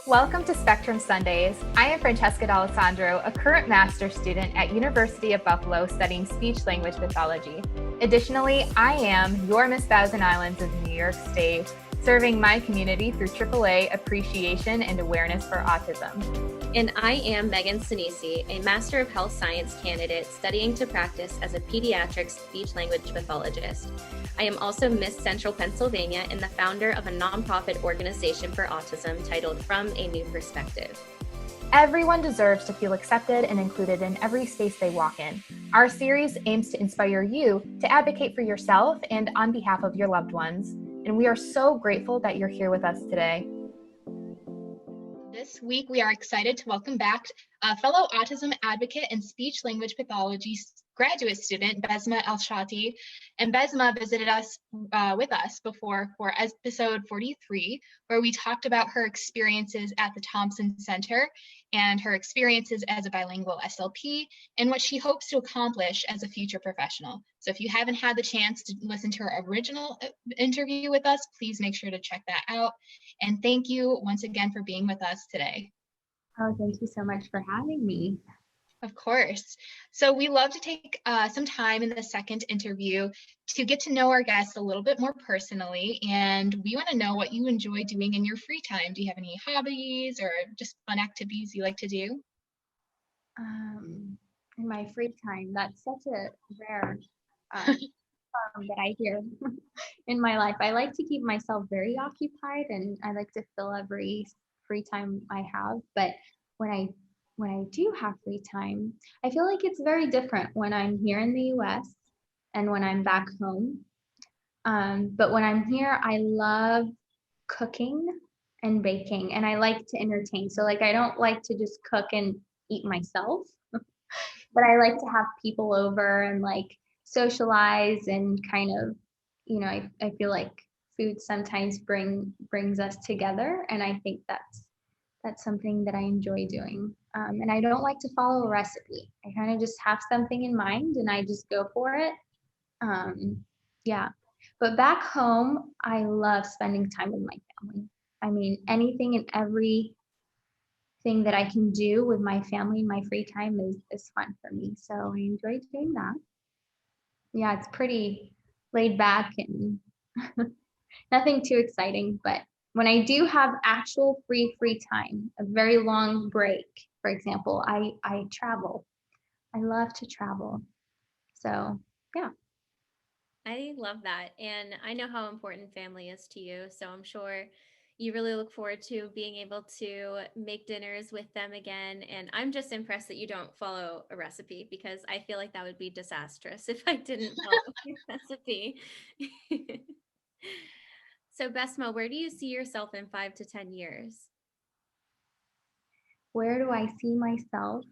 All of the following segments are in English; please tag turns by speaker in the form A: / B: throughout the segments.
A: Welcome to Spectrum Sundays. I am Francesca D'Alessandro, a current master's student at University of Buffalo studying speech-language pathology. Additionally, I am your Miss Thousand Islands of New York State, serving my community through AAA Appreciation and Awareness for Autism.
B: And I am Megan Sinisi, a Master of Health Science candidate studying to practice as a pediatric speech-language pathologist. I am also Miss Central Pennsylvania and the founder of a nonprofit organization for autism titled From a New Perspective.
A: Everyone deserves to feel accepted and included in every space they walk in. Our series aims to inspire you to advocate for yourself and on behalf of your loved ones. And we are so grateful that you're here with us today. This week, we are excited to welcome back a fellow autism advocate and speech-language pathology graduate student, Basmah Alshatti. And Basmah visited us with us before for episode 43, where we talked about her experiences at the Thompson Center and her experiences as a bilingual SLP and what she hopes to accomplish as a future professional. So if you haven't had the chance to listen to her original interview with us, please make sure to check that out. And thank you once again for being with us today.
C: Oh, thank you so much for having me.
A: Of course. So we love to take some time in the second interview to get to know our guests a little bit more personally, and we want to know what you enjoy doing in your free time. Do you have any hobbies or just fun activities you like to do?
C: In my free time, that's such a rare term that I hear in my life. I like to keep myself very occupied, and I like to fill every free time I have. But when I do have free time, I feel like it's very different when I'm here in the US and when I'm back home. But when I'm here, I love cooking and baking, and I like to entertain. So like, I don't like to just cook and eat myself, but I like to have people over and like socialize and kind of, you know, I feel like food sometimes brings us together, and I think that's something that I enjoy doing. And I don't like to follow a recipe. I kind of just have something in mind and I just go for it. Yeah. But back home, I love spending time with my family. I mean, anything and everything that I can do with my family in my free time is fun for me. So I enjoy doing that. Yeah, it's pretty laid back and nothing too exciting, but when I do have actual free time, a very long break, for example, I travel. I love to travel. So, yeah.
B: I love that. And I know how important family is to you. So I'm sure you really look forward to being able to make dinners with them again. And I'm just impressed that you don't follow a recipe, because I feel like that would be disastrous if I didn't follow a recipe. So Basmah, where do you see yourself in 5 to 10 years?
C: Where do I see myself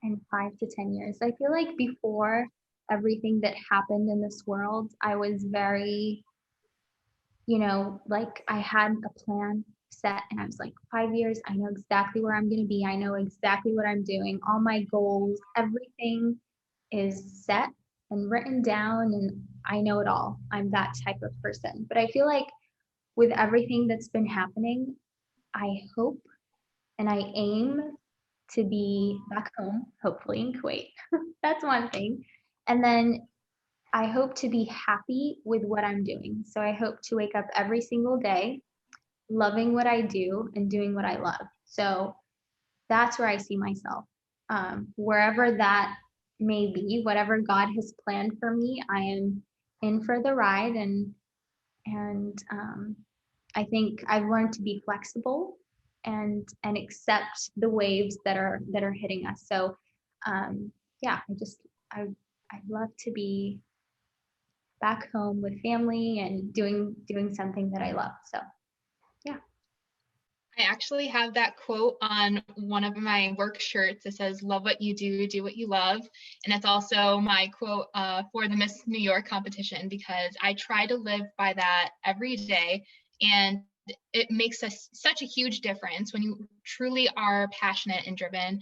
C: in 5 to 10 years? I feel like before everything that happened in this world, I was very, like I had a plan set and I was like, 5 years, I know exactly where I'm going to be. I know exactly what I'm doing. All my goals, everything is set and written down, and I know it all. I'm that type of person. But I feel like with everything that's been happening, I hope and I aim to be back home, hopefully in Kuwait. That's one thing. And then I hope to be happy with what I'm doing. So I hope to wake up every single day loving what I do and doing what I love. So that's where I see myself. Wherever that may be, whatever God has planned for me, I am in for the ride. And I think I've learned to be flexible and accept the waves that are hitting us. So yeah, I'd love to be back home with family and doing something that I love. So yeah.
A: I actually have that quote on one of my work shirts. It says, "Love what you do what you love." And it's also my quote for the Miss New York competition, because I try to live by that every day. And it makes such a huge difference when you truly are passionate and driven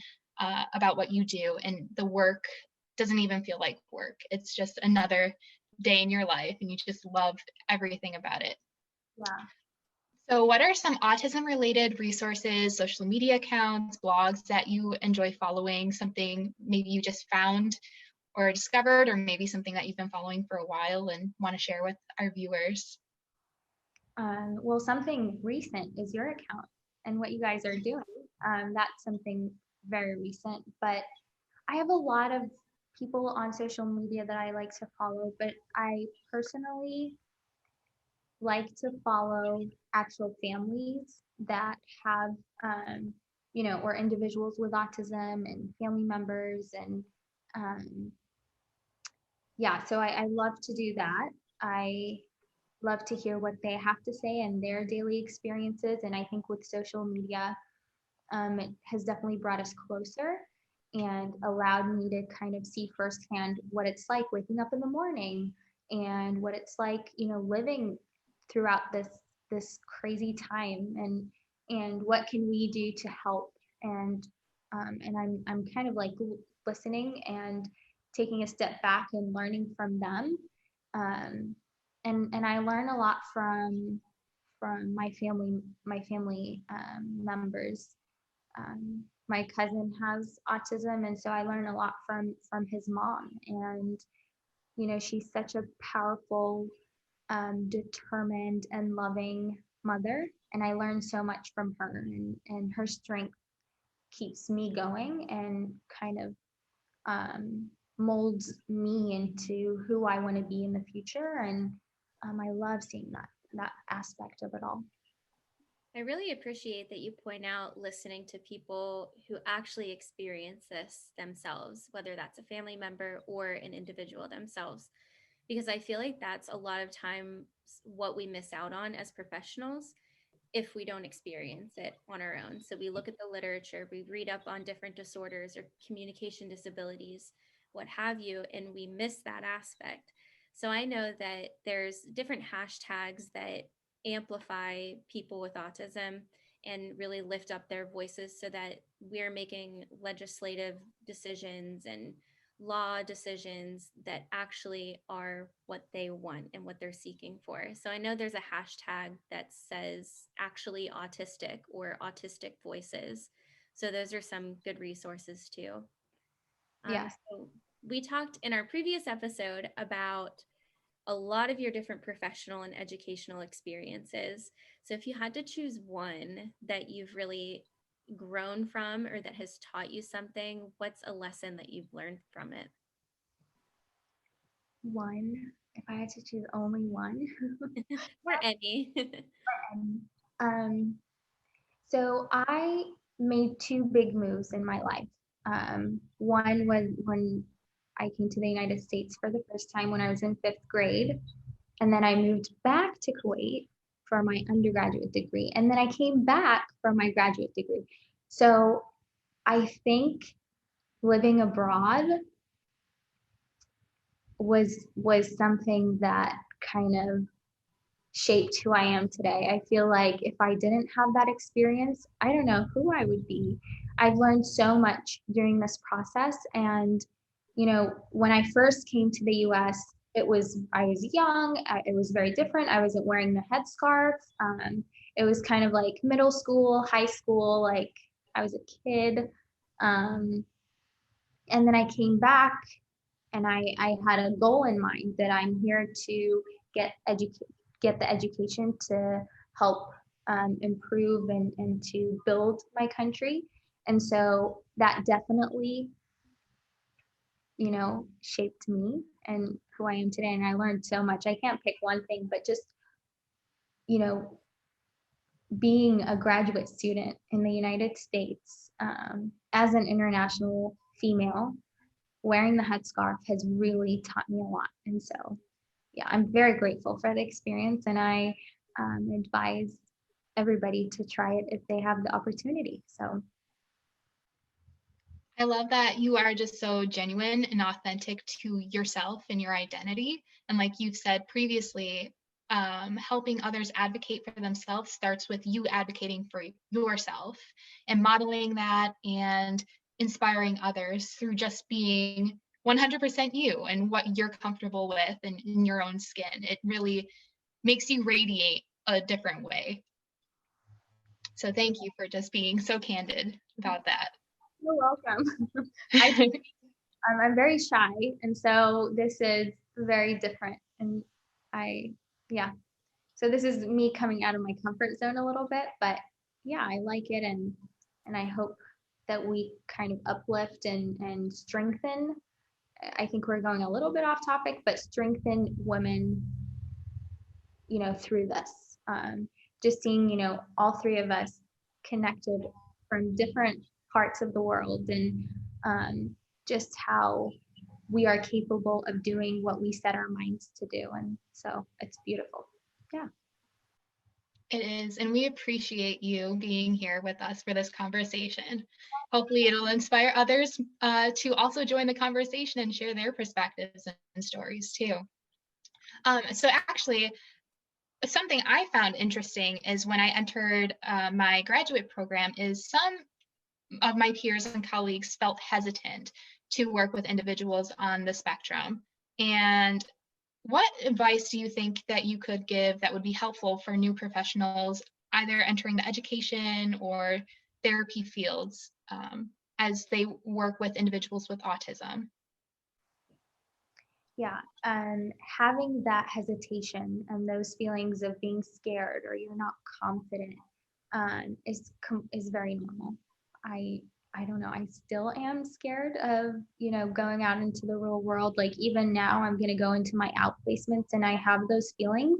A: about what you do, and the work doesn't even feel like work. It's just another day in your life and you just love everything about it.
C: Yeah.
A: So what are some autism-related resources, social media accounts, blogs that you enjoy following? Something maybe you just found or discovered, or maybe something that you've been following for a while and want to share with our viewers?
C: Well, something recent is your account and what you guys are doing. That's something very recent, but I have a lot of people on social media that I like to follow, but I personally like to follow actual families that have, or individuals with autism and family members. And yeah, so I love to do that. I love to hear what they have to say and their daily experiences. And I think with social media, it has definitely brought us closer and allowed me to kind of see firsthand what it's like waking up in the morning and what it's like, living throughout this crazy time, and what can we do to help. And I'm kind of like listening and taking a step back and learning from them. And I learn a lot from my family members. My cousin has autism, and so I learn a lot from his mom. And she's such a powerful, determined and loving mother, and I learn so much from her, and her strength keeps me going and kind of molds me into who I want to be in the future. And I love seeing that aspect of it all.
B: I really appreciate that you point out listening to people who actually experience this themselves, whether that's a family member or an individual themselves, because I feel like that's a lot of times what we miss out on as professionals if we don't experience it on our own. So we look at the literature, we read up on different disorders or communication disabilities, what have you, and we miss that aspect. So I know that there's different hashtags that amplify people with autism and really lift up their voices so that we're making legislative decisions and law decisions that actually are what they want and what they're seeking for. So I know there's a hashtag that says actually autistic or autistic voices. So those are some good resources too.
C: Yes.
B: So we talked in our previous episode about a lot of your different professional and educational experiences. So if you had to choose one that you've really grown from or that has taught you something, what's a lesson that you've learned from it?
C: One, if I had to choose only one.
B: Or any.
C: So I made two big moves in my life. One was when I came to the United States for the first time when I was in 5th grade. And then I moved back to Kuwait for my undergraduate degree. And then I came back for my graduate degree. So I think living abroad was something that kind of shaped who I am today. I feel like if I didn't have that experience, I don't know who I would be. I've learned so much during this process. And, when I first came to the US, I was young. It was very different. I wasn't wearing the headscarf. It was kind of like middle school, high school, like I was a kid. And then I came back and I had a goal in mind that I'm here to get the education to help improve and to build my country. And so that definitely, shaped me and who I am today. And I learned so much. I can't pick one thing, but just, being a graduate student in the United States as an international female, wearing the headscarf has really taught me a lot. And so, yeah, I'm very grateful for the experience, and I advise everybody to try it if they have the opportunity. So
A: I love that you are just so genuine and authentic to yourself and your identity. And like you've said previously, helping others advocate for themselves starts with you advocating for yourself and modeling that and inspiring others through just being 100% you and what you're comfortable with and in your own skin. It really makes you radiate a different way. So thank you for just being so candid about that.
C: You're welcome. I'm very shy, and so this is very different. And so this is me coming out of my comfort zone a little bit, but yeah, I like it, and I hope that we kind of uplift and strengthen. I think we're going a little bit off topic, but strengthen women, through this. Just seeing, all three of us connected from different parts of the world, and just how we are capable of doing what we set our minds to do. And so it's beautiful. Yeah.
A: It is, and we appreciate you being here with us for this conversation. Hopefully it'll inspire others to also join the conversation and share their perspectives and stories too. So actually, something I found interesting is when I entered my graduate program is some of my peers and colleagues felt hesitant to work with individuals on the spectrum. And what advice do you think that you could give that would be helpful for new professionals, either entering the education or therapy fields as they work with individuals with autism?
C: Yeah, having that hesitation and those feelings of being scared or you're not confident is very normal. I don't know. I still am scared of, going out into the real world. Like even now I'm going to go into my outplacements and I have those feelings.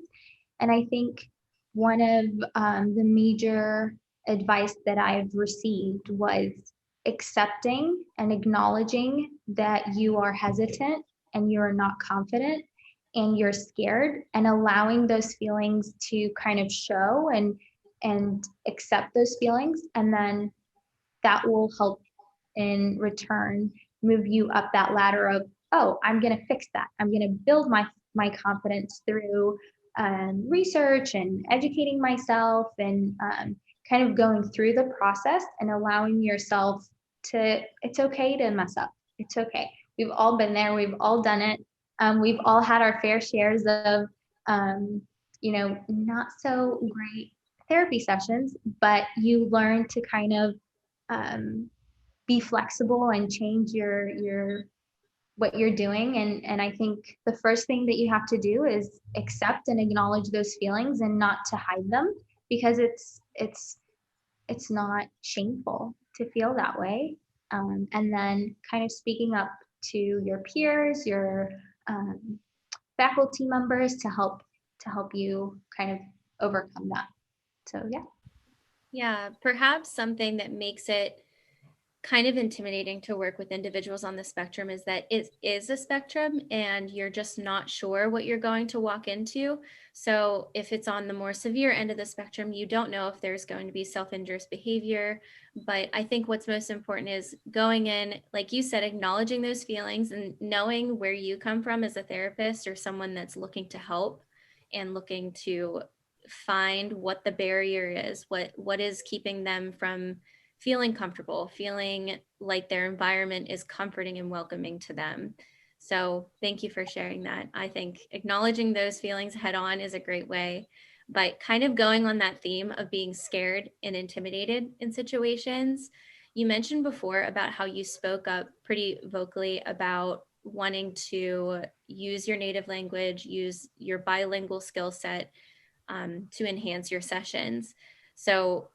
C: And I think one of the major advice that I've received was accepting and acknowledging that you are hesitant and you're not confident and you're scared, and allowing those feelings to kind of show and accept those feelings. And then that will help in return move you up that ladder of, oh, I'm going to fix that. I'm going to build my confidence through research and educating myself and kind of going through the process and allowing yourself to, it's okay to mess up. It's okay. We've all been there. We've all done it. We've all had our fair shares of, not so great therapy sessions, but you learn to kind of be flexible and change your what you're doing. And I think the first thing that you have to do is accept and acknowledge those feelings and not to hide them, because it's not shameful to feel that way. And then kind of speaking up to your peers, your faculty members to help you kind of overcome that. So yeah.
B: Yeah, perhaps something that makes it kind of intimidating to work with individuals on the spectrum is that it is a spectrum and you're just not sure what you're going to walk into. So if it's on the more severe end of the spectrum, you don't know if there's going to be self-injurious behavior. But I think what's most important is going in, like you said, acknowledging those feelings and knowing where you come from as a therapist or someone that's looking to help and looking to find what the barrier is, what is keeping them from feeling comfortable, feeling like their environment is comforting and welcoming to them. So thank you for sharing that. I think acknowledging those feelings head on is a great way, but kind of going on that theme of being scared and intimidated in situations. You mentioned before about how you spoke up pretty vocally about wanting to use your native language, use your bilingual skill set to enhance your sessions. So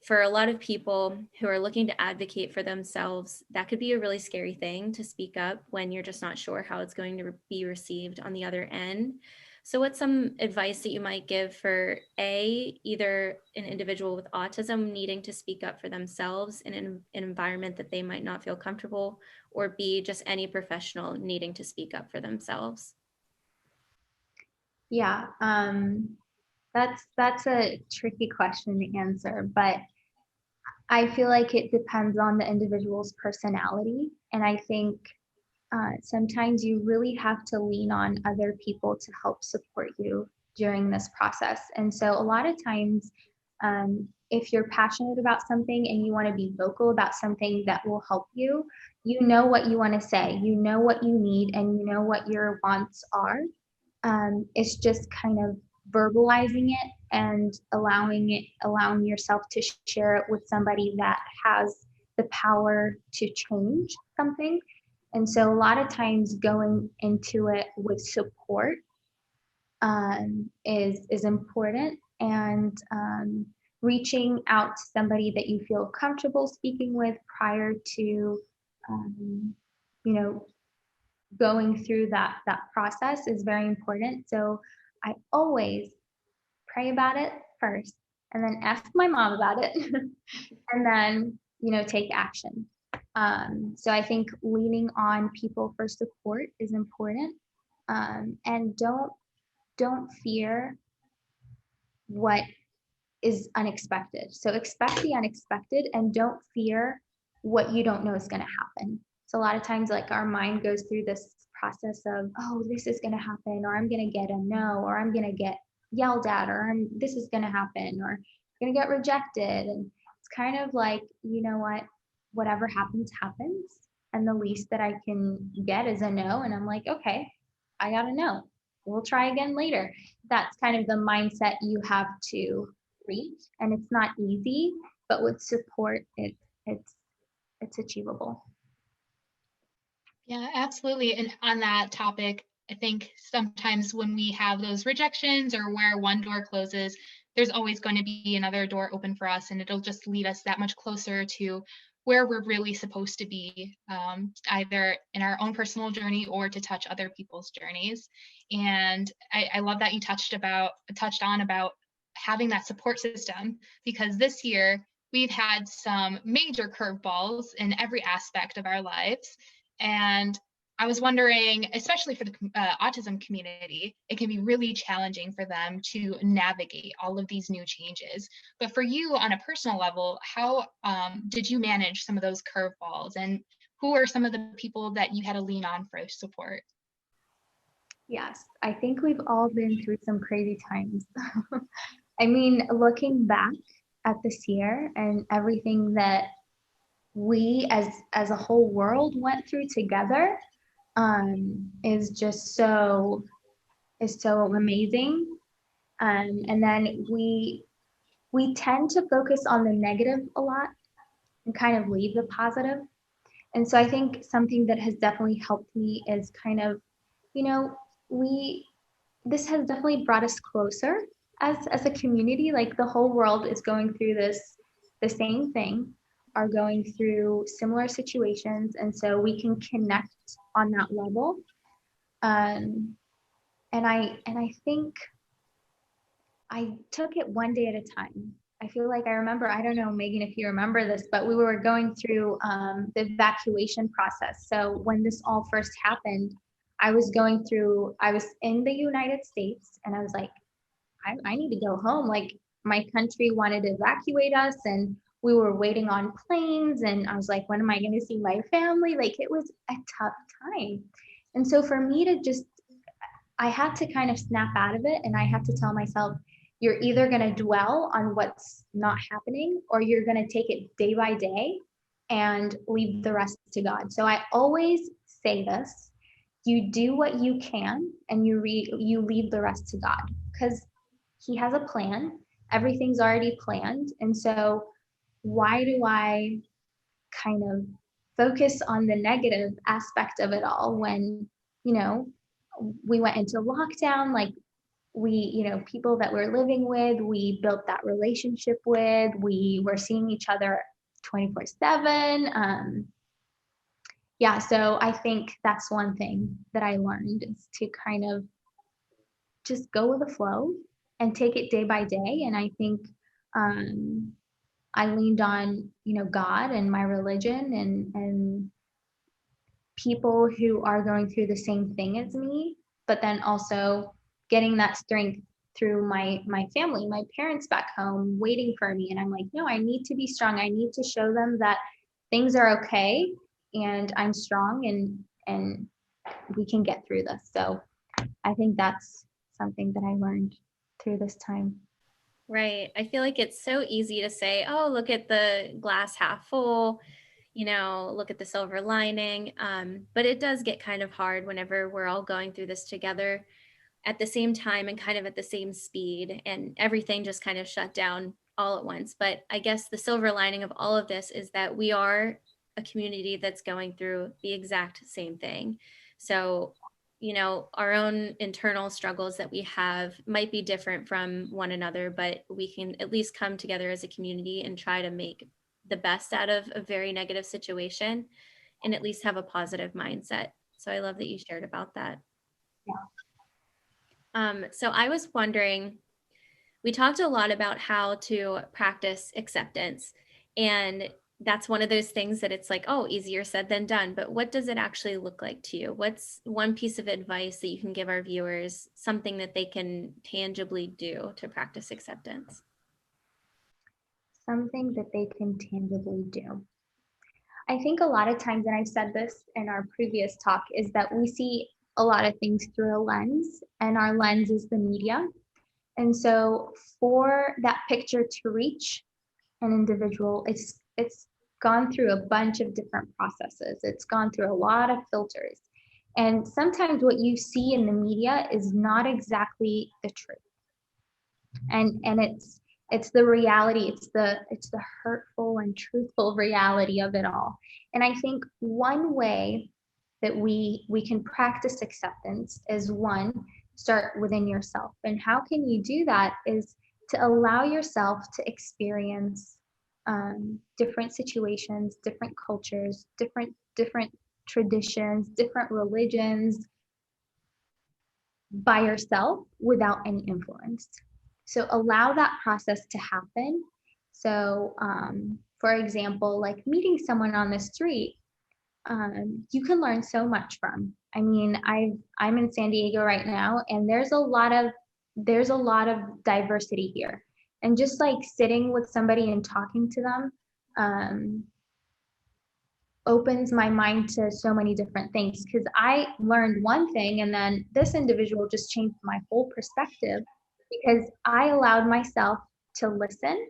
B: for a lot of people who are looking to advocate for themselves, that could be a really scary thing to speak up when you're just not sure how it's going to be received on the other end. So what's some advice that you might give for either an individual with autism needing to speak up for themselves in an environment that they might not feel comfortable, or B, just any professional needing to speak up for themselves?
C: Yeah, that's a tricky question to answer, but I feel like it depends on the individual's personality. And I think sometimes you really have to lean on other people to help support you during this process. And so a lot of times, if you're passionate about something and you want to be vocal about something that will help you, you know what you want to say, you know what you need, and you know what your wants are. It's just kind of verbalizing it and allowing yourself to share it with somebody that has the power to change something. And so a lot of times going into it with support is important, and reaching out to somebody that you feel comfortable speaking with prior to you know, going through that process is very important. So I always pray about it first, and then ask my mom about it, and then, you know, take action. So I think leaning on people for support is important, and don't fear what is unexpected. So expect the unexpected, and don't fear what you don't know is going to happen. So a lot of times, like, our mind goes through this process of, oh, this is going to happen, or I'm going to get a no, or I'm going to get yelled at, or this is going to happen, or I'm going to get rejected. And it's kind of like, you know what, whatever happens, happens. And the least that I can get is a no. And I'm like, okay, I got a no. We'll try again later. That's kind of the mindset you have to reach. And it's not easy, but with support, it's achievable.
A: Yeah, absolutely. And on that topic, I think sometimes when we have those rejections or where one door closes, there's always going to be another door open for us, and it'll just lead us that much closer to where we're really supposed to be, either in our own personal journey or to touch other people's journeys. And I love that you touched on about having that support system, because this year we've had some major curveballs in every aspect of our lives. And I was wondering, especially for the autism community, it can be really challenging for them to navigate all of these new changes. But for you on a personal level, how did you manage some of those curveballs, and who are some of the people that you had to lean on for support?
C: Yes, I think we've all been through some crazy times. I mean, looking back at this year and everything that we as a whole world went through together is just so amazing. And then we tend to focus on the negative a lot and kind of leave the positive. And so I think something that has definitely helped me is kind of, you know, this has definitely brought us closer as a community. Like, the whole world is going through the same thing, are going through similar situations, and so we can connect on that level. And I think I took it one day at a time. I feel like I remember, I don't know, Megan, if you remember this, but we were going through the evacuation process. So when this all first happened, I was in the United States, and I was like, I need to go home. Like, my country wanted to evacuate us, and we were waiting on planes, and I was like, when am I going to see my family? Like, it was a tough time. And so for me to I had to kind of snap out of it, and I had to tell myself, you're either going to dwell on what's not happening, or you're going to take it day by day and leave the rest to God. So I always say this: you do what you can, and you leave the rest to God, because He has a plan. Everything's already planned. And so why do I kind of focus on the negative aspect of it all when, you know, we went into lockdown? Like, people that we're living with, we built that relationship with, we were seeing each other 24/7. Yeah, so I think that's one thing that I learned, is to kind of just go with the flow and take it day by day. And I think I leaned on, God and my religion, and people who are going through the same thing as me, but then also getting that strength through my family, my parents back home waiting for me. And I'm like, no, I need to be strong. I need to show them that things are okay, and I'm strong, and we can get through this. So I think that's something that I learned through this time.
B: Right. I feel like it's so easy to say, oh, look at the glass half full, look at the silver lining. But it does get kind of hard whenever we're all going through this together. at the same time and kind of at the same speed, and everything just kind of shut down all at once. But I guess the silver lining of all of this is that we are a community that's going through the exact same thing. So, our own internal struggles that we have might be different from one another, but we can at least come together as a community and try to make the best out of a very negative situation and at least have a positive mindset. So I love that you shared about that.
C: Yeah.
B: So I was wondering, we talked a lot about how to practice acceptance, and that's one of those things that it's like, oh, easier said than done. But what does it actually look like to you? What's one piece of advice that you can give our viewers, something that they can tangibly do to practice acceptance?
C: Something that they can tangibly do. I think a lot of times, and I've said this in our previous talk, is that we see a lot of things through a lens, and our lens is the media. And so for that picture to reach an individual, it's gone through a bunch of different processes. It's gone through a lot of filters. And sometimes what you see in the media is not exactly the truth. And it's the reality, it's the hurtful and truthful reality of it all. And I think one way that we can practice acceptance is, one, start within yourself. And how can you do that is to allow yourself to experience different situations, different cultures, different traditions, different religions by yourself without any influence. So allow that process to happen. So for example, like meeting someone on the street, you can learn so much from. I mean, I'm in San Diego right now, and there's a lot of diversity here. And just like sitting with somebody and talking to them opens my mind to so many different things, because I learned one thing and then this individual just changed my whole perspective, because I allowed myself to listen,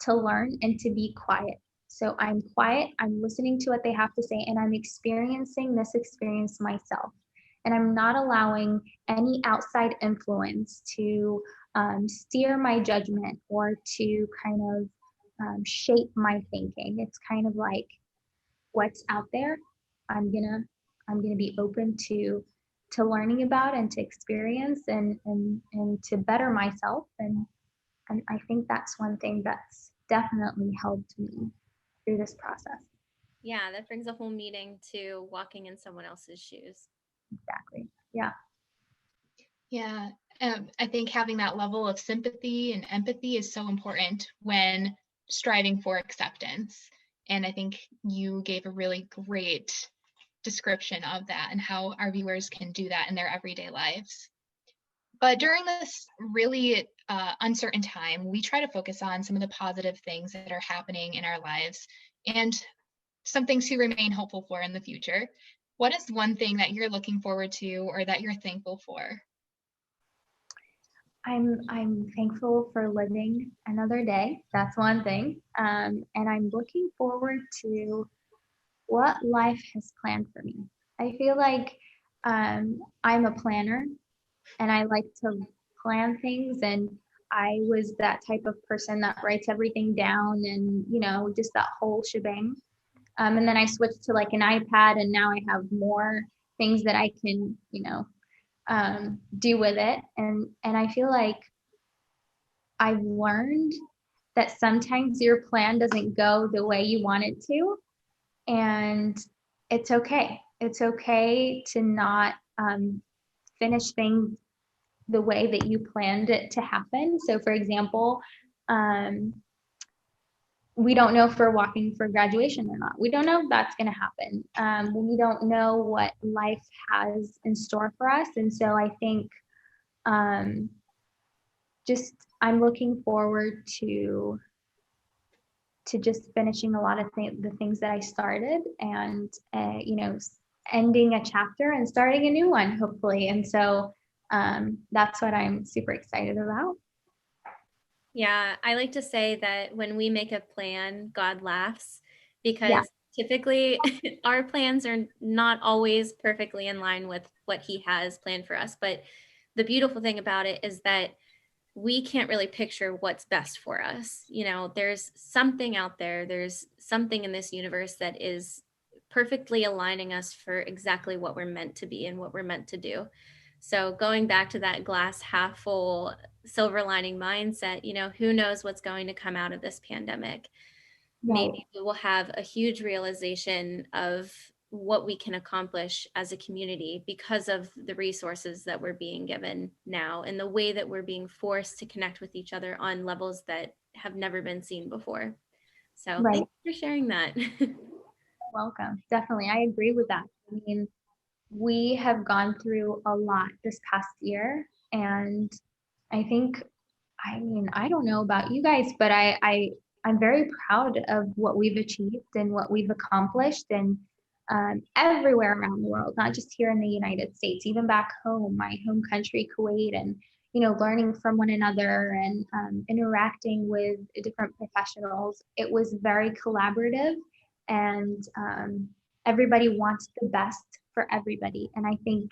C: to learn, and to be quiet. So I'm quiet, I'm listening to what they have to say, and I'm experiencing this experience myself. And I'm not allowing any outside influence to steer my judgment or to kind of shape my thinking. It's kind of like, what's out there, I'm gonna be open to learning about and to experience and to better myself. And I think that's one thing that's definitely helped me through this process.
B: Yeah, that brings a whole meaning to walking in someone else's shoes.
C: Exactly. Yeah.
A: Yeah. I think having that level of sympathy and empathy is so important when striving for acceptance. And I think you gave a really great description of that and how our viewers can do that in their everyday lives. But during this really uncertain time, we try to focus on some of the positive things that are happening in our lives and some things to remain hopeful for in the future. What is one thing that you're looking forward to or that you're thankful for?
C: I'm thankful for living another day. That's one thing. And I'm looking forward to what life has planned for me. I feel like I'm a planner, and I like to plan things. And I was that type of person that writes everything down and, just that whole shebang. And then I switched to like an iPad, and now I have more things that I can, do with it. And I feel like I've learned that sometimes your plan doesn't go the way you want it to. And it's okay. It's okay to not finish things the way that you planned it to happen. So for example, we don't know if we're walking for graduation or not. We don't know if that's going to happen. We don't know what life has in store for us. And so I think I'm looking forward to just finishing a lot of the things that I started, and ending a chapter and starting a new one, hopefully. And so that's what I'm super excited about.
B: Yeah, I like to say that when we make a plan, God laughs, because typically our plans are not always perfectly in line with what he has planned for us. But the beautiful thing about it is that we can't really picture what's best for us. You know, there's something out there, there's something in this universe that is perfectly aligning us for exactly what we're meant to be and what we're meant to do. So going back to that glass half full, silver lining mindset, you know, who knows what's going to come out of this pandemic? Maybe we will have a huge realization of what we can accomplish as a community because of the resources that we're being given now and the way that we're being forced to connect with each other on levels that have never been seen before. So thanks for sharing that.
C: Welcome. Definitely. I agree with that. I mean, we have gone through a lot this past year, and I think, I mean, I don't know about you guys, but I'm very proud of what we've achieved and what we've accomplished, and everywhere around the world, not just here in the United States, even back home, my home country, Kuwait, and, you know, learning from one another and interacting with different professionals. It was very collaborative, and everybody wants the best for everybody. And I think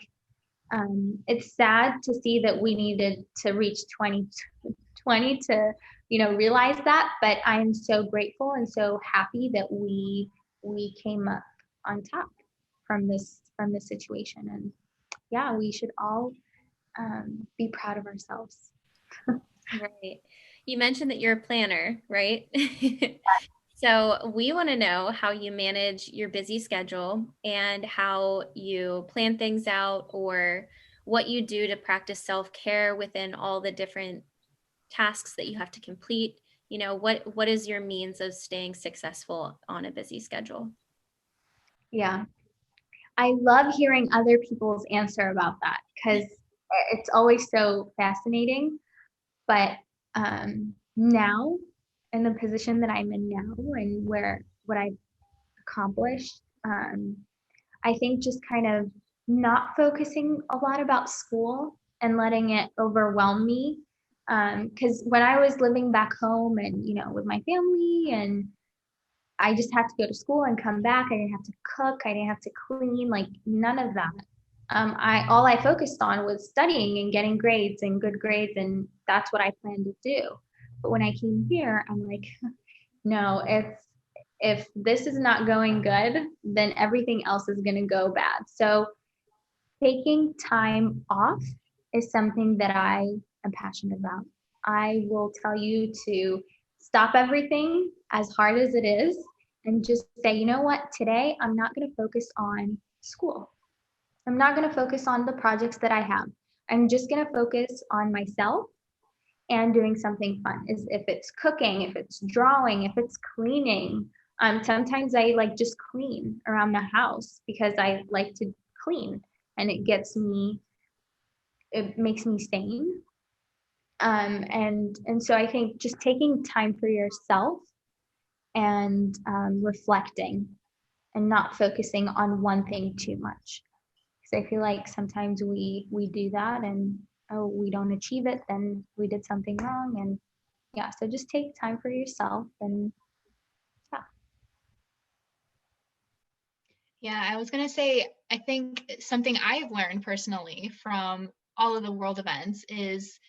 C: it's sad to see that we needed to reach 2020 to, you know, realize that, but I'm so grateful and so happy that we came up on top from this situation. And yeah, we should all be proud of ourselves.
B: Right. You mentioned that you're a planner, right? So we want to know how you manage your busy schedule and how you plan things out, or what you do to practice self-care within all the different tasks that you have to complete. You know, what is your means of staying successful on a busy schedule?
C: Yeah, I love hearing other people's answer about that, because it's always so fascinating. But now, in the position that I'm in now and what I've accomplished, I think just kind of not focusing a lot about school and letting it overwhelm me. Because when I was living back home and, you know, with my family, and I just had to go to school and come back, I didn't have to cook, I didn't have to clean, like none of that. All I focused on was studying and getting grades and good grades, and that's what I planned to do. But when I came here, I'm like, no, if this is not going good, then everything else is going to go bad. So taking time off is something that I am passionate about. I will tell you to stop everything as hard as it is and just say, you know what, today I'm not going to focus on school. I'm not going to focus on the projects that I have. I'm just going to focus on myself and doing something fun. If it's cooking, if it's drawing, if it's cleaning. Sometimes I like just clean around the house because I like to clean, and it makes me sane. And so I think just taking time for yourself and reflecting and not focusing on one thing too much. Because I feel like sometimes we do that, and we don't achieve it, then we did something wrong. And yeah, so just take time for yourself. And
A: Yeah, I was going to say, I think something I've learned personally from all of the world events is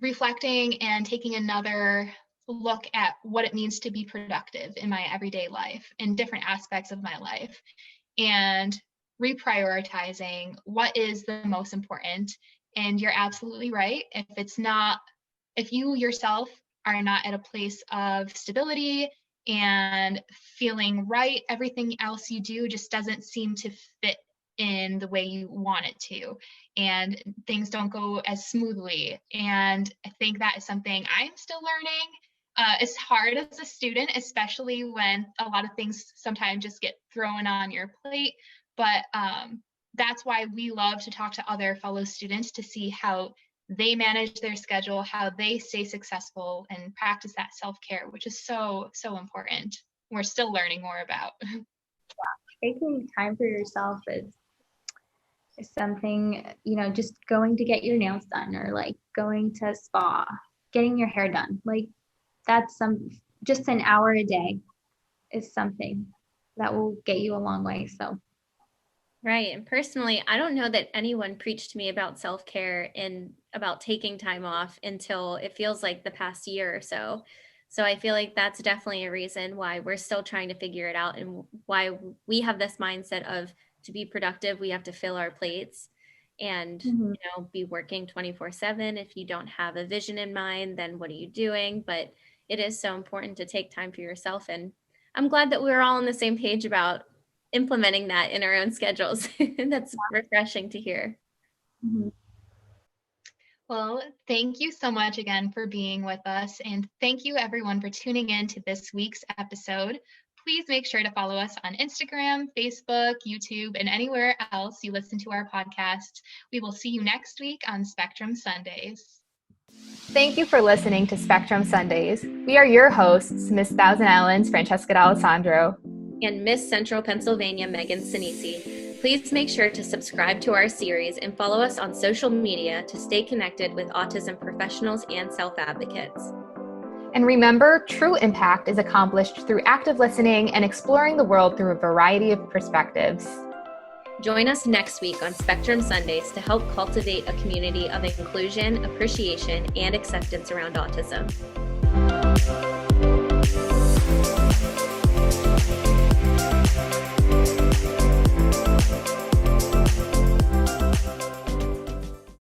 A: reflecting and taking another look at what it means to be productive in my everyday life, in different aspects of my life, and reprioritizing what is the most important. And you're absolutely right. If you yourself are not at a place of stability and feeling right, everything else you do just doesn't seem to fit in the way you want it to, and things don't go as smoothly. And I think that is something I'm still learning. It's hard as a student, especially when a lot of things sometimes just get thrown on your plate. But that's why we love to talk to other fellow students to see how they manage their schedule, how they stay successful and practice that self-care, which is so, so important. We're still learning more about.
C: Taking time for yourself is something, you know, just going to get your nails done, or like going to a spa, getting your hair done. Like that's just an hour a day is something that will get you a long way. So
B: Right. And personally, I don't know that anyone preached to me about self-care and about taking time off until it feels like the past year or so. So I feel like that's definitely a reason why we're still trying to figure it out, and why we have this mindset of, to be productive, we have to fill our plates and,
C: Mhm.
B: be working 24/7. If you don't have a vision in mind, then what are you doing? But it is so important to take time for yourself. And I'm glad that we're all on the same page about implementing that in our own schedules. That's refreshing to hear.
C: Mhm.
A: Well, thank you so much again for being with us. And thank you everyone for tuning in to this week's episode. Please make sure to follow us on Instagram, Facebook, YouTube, and anywhere else you listen to our podcast. We will see you next week on Spectrum Sundays.
D: Thank you for listening to Spectrum Sundays. We are your hosts, Miss Thousand Islands, Francesca D'Alessandro,
B: and Miss Central Pennsylvania, Megan Sinisi. Please make sure to subscribe to our series and follow us on social media to stay connected with autism professionals and self-advocates.
D: And remember, true impact is accomplished through active listening and exploring the world through a variety of perspectives.
B: Join us next week on Spectrum Sundays to help cultivate a community of inclusion, appreciation, and acceptance around autism.